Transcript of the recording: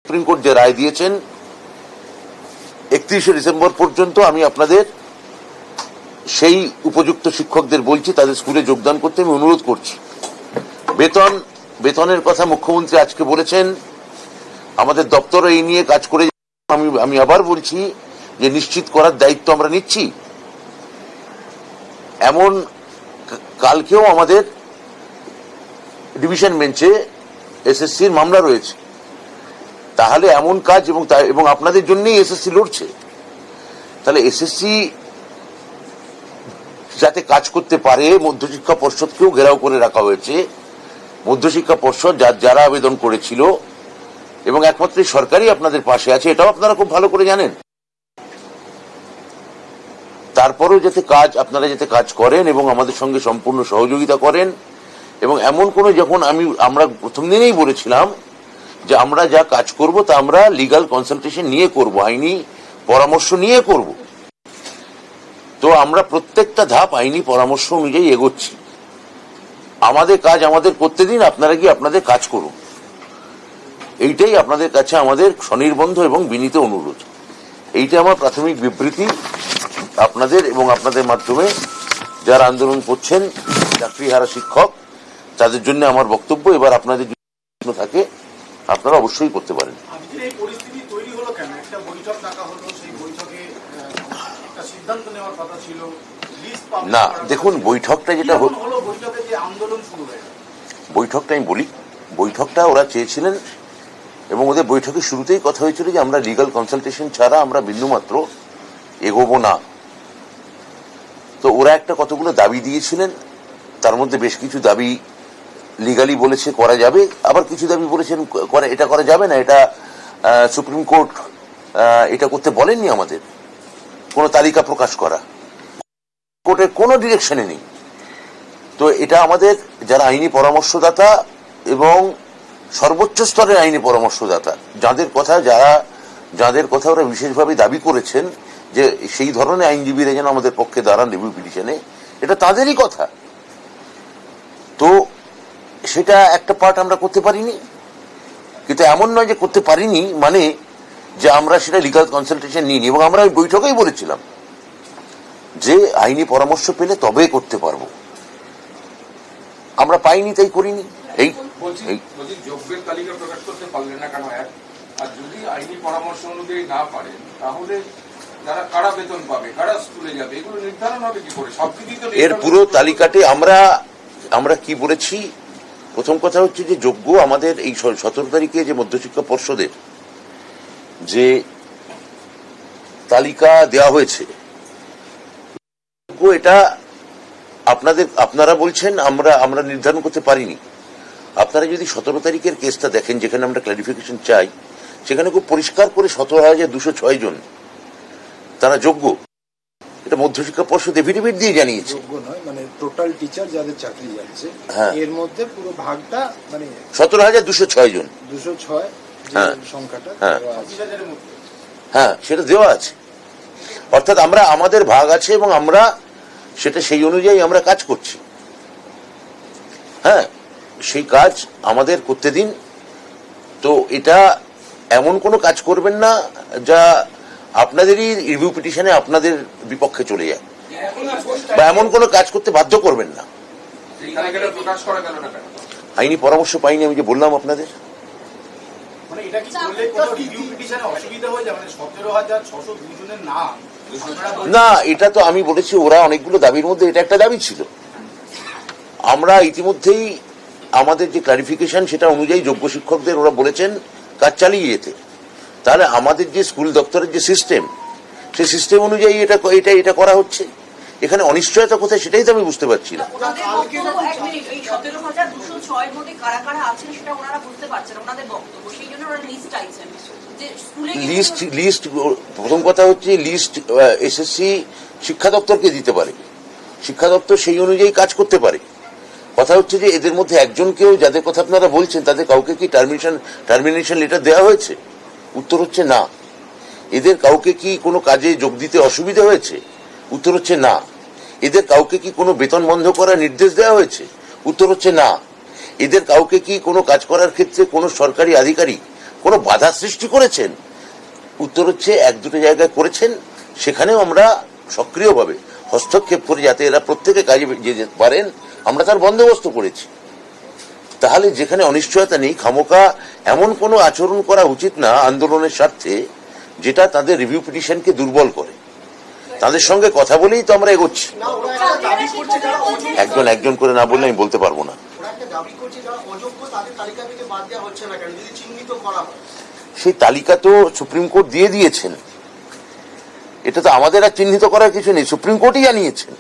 Supreme court যে রায় দিয়েছেন 31শে December পর্যন্ত আমি আপনাদের সেই উপযুক্ত শিক্ষকদের বলছি তাদের স্কুলে যোগদান করতে আমি অনুরোধ করছি। বেতনের কথা মুখ্যমন্ত্রী আজকে বলেছেন, আমাদের দপ্তর এই নিয়ে কাজ করে। আমি আবার বলছি যে নিশ্চিত করার দায়িত্ব আমরা নিচ্ছি। এমন কালকেও আমাদের ডিভিশন বেঞ্চে এসএসসির মামলা রয়েছে। তাহলে এমন কাজ এবং আপনাদের জন্যই এসএসসি লড়ছে। তাহলে এসএসসি যাতে কাজ করতে পারে, মধ্যশিক্ষা পর্ষদকেও ঘেরাও করে রাখা হয়েছে। মধ্যশিক্ষা পর্ষদ যারা আবেদন করেছিল এবং একমাত্র সরকারই আপনাদের পাশে আছে, এটাও আপনারা খুব ভালো করে জানেন। তারপরেও আপনারা যাতে কাজ করেন এবং আমাদের সঙ্গে সম্পূর্ণ সহযোগিতা করেন। এবং এমন কোনো আমরা প্রথম দিনেই বলেছিলাম যে আমরা যা কাজ করব তা আমরা লিগাল কনসালটেশন নিয়ে করব, আইনি পরামর্শ নিয়ে করব। তো আমরা প্রত্যেকটা ধাপ আইনি পরামর্শ অনুযায়ী এগোচ্ছি। আমাদের কাজ আমাদের করতে দিন, আপনারা কি আপনাদের কাজ করুন। এইটাই আপনাদের কাছে আমাদের স্বনির্বন্ধ এবং বিনীত অনুরোধ। এইটা আমার প্রাথমিক বিবৃতি আপনাদের এবং আপনাদের মাধ্যমে যারা আন্দোলন করছেন, চাকরিহারা শিক্ষক, তাদের জন্য আমার বক্তব্য। এবার আপনাদের যদি প্রশ্ন থাকে আপনারা অবশ্যই করতে পারেন। না দেখুন, বৈঠকটা যেটা বৈঠকটা আমি বলি, বৈঠকটা ওরা চেয়েছিলেন এবং ওদের বৈঠকের শুরুতেই কথা হয়েছিল যে আমরা লিগাল কনসালটেশন ছাড়া আমরা বিন্দুমাত্র এগোবো না। তো ওরা কতগুলো দাবি দিয়েছিলেন, তার মধ্যে বেশ কিছু দাবি লিগালি বলেছে করা যাবে, আবার কিছু দাবি বলেছেন এটা করা যাবে না। এটা সুপ্রিম কোর্ট এটা করতে বলেননি আমাদের, কোনো তালিকা প্রকাশ করা কোর্টের কোনো ডিরেকশনে নেই। তো এটা আমাদের যারা আইনি পরামর্শদাতা এবং সর্বোচ্চ স্তরের আইনি পরামর্শদাতা যাদের কথা ওরা বিশেষভাবে দাবি করেছেন যে সেই ধরনের আইনজীবীরা যেন আমাদের পক্ষে দাঁড়ান রিভিউ পিটিশনে, এটা তাদেরই কথা। তো সেটা একটা পার্ট আমরা করতে পারিনি, কিন্তু এমন নয় যে করতে পারিনি মানে যে আমরা সেটা লিগাল কনসালটেশন নিইনি। এবং আমরা ওই বৈঠকেই বলেছিলাম যে আইনি পরামর্শ পেলে তবে করতে পারবো, আমরা পাইনি তাই করিনি। এই যোগ্যের তালিকা প্রকাশ করতে পারলেন না কেন? আর যদি আইনি পরামর্শ অনুযায়ী না পারেন তাহলে যারা কারা বেতন পাবে, কারা স্কুলে যাবে, এগুলো নির্ধারণ হবে কি করে? এর পুরো তালিকাটি আমরা কি বলেছি। প্রথম কথা হচ্ছে যে যোগ্য আমাদের এই 17 তারিখে যে মধ্যশিক্ষা পর্ষদের যে তালিকা দেওয়া হয়েছে, এটা আপনারা বলছেন আমরা নির্ধারণ করতে পারিনি। আপনারা যদি 17 তারিখের কেসটা দেখেন, যেখানে আমরা ক্লারিফিকেশন চাই, সেখানে খুব পরিষ্কার করে 17,206 জন তারা যোগ্য। এটা মধ্যশিক্ষা পর্ষদ এফিডেভিট দিয়ে জানিয়েছে। মানে টোটাল টিচার যাদের চাকরি যাচ্ছে এর মধ্যে পুরো ভাগটা মানে 17,206 জন, 206 সংখ্যাটা হ্যাঁ সেটা দেওয়া আছে। অর্থাৎ আমাদের ভাগ আছে এবং আমরা সেটা সেই অনুযায়ী আমরা কাজ করছি। হ্যাঁ, সেই কাজ আমাদের করতে দিন। তো এটা এমন কোনো কাজ করবেন না যা আপনাদেরই রিভিউ পিটিশনে আপনাদের বিপক্ষে চলে যায়, বা এমন কোনো কাজ করতে বাধ্য করবেন না। আইনি পরামর্শ পাইনি, আমি যে বললাম আপনাদের। না, এটা তো আমি বলেছি ওরা অনেকগুলো দাবির মধ্যে এটা একটা দাবি ছিল। আমরা ইতিমধ্যেই আমাদের যে ক্লারিফিকেশন সেটা অনুযায়ী যোগ্য শিক্ষকদের ওরা বলেছেন কাজ চালিয়ে যেতে। তাহলে আমাদের যে স্কুল দপ্তরের যে সিস্টেম, সেই সিস্টেম অনুযায়ী এটা করা হচ্ছে। এখানে অনিশ্চয়তা কোথায় সেটাই তো আমি বুঝতে পারছি না। লিস্ট প্রথম কথা হচ্ছে লিস্ট এসএসসি শিক্ষা দপ্তরকে দিতে পারে, শিক্ষা দপ্তর সেই অনুযায়ী কাজ করতে পারে। কথা হচ্ছে যে এদের মধ্যে একজনকেও, যাদের কথা আপনারা বলছেন, তাদের কাউকে কি টার্মিনেশন লেটার দেওয়া হয়েছে? উত্তর হচ্ছে না। এদের কাউকে কি কোনো কাজে যোগ দিতে অসুবিধা হয়েছে? উত্তর হচ্ছে না। এদের কাউকে কি কোনো বেতন বন্ধ করার নির্দেশ দেওয়া হয়েছে? উত্তর হচ্ছে না। এদের কাউকে কি কোনো কাজ করার ক্ষেত্রে কোনো সরকারি আধিকারিক কোনো বাধা সৃষ্টি করেছেন? উত্তর হচ্ছে এক দুটো জায়গায় করেছেন, সেখানেও আমরা সক্রিয়ভাবে হস্তক্ষেপ করে যাতে এরা প্রত্যেকে কাজে যেতে পারেন আমরা তার বন্দোবস্ত করেছি। তাহলে যেখানে অনিশ্চয়তা নেই, খামোকা এমন কোনো আচরণ করা উচিত না আন্দোলনের স্বার্থে যেটা তাদের রিভিউ পিটিশনকে দুর্বল করে। তাদের সঙ্গে কথা বলেই তো আমরা এগোচ্ছি। একজন একজন করে না বললে আমি বলতে পারবো না। সেই তালিকা তো সুপ্রিম কোর্ট দিয়ে দিয়েছেন, এটা তো আমাদের আর চিহ্নিত করার কিছু নেই, সুপ্রিম কোর্টই জানিয়েছেন।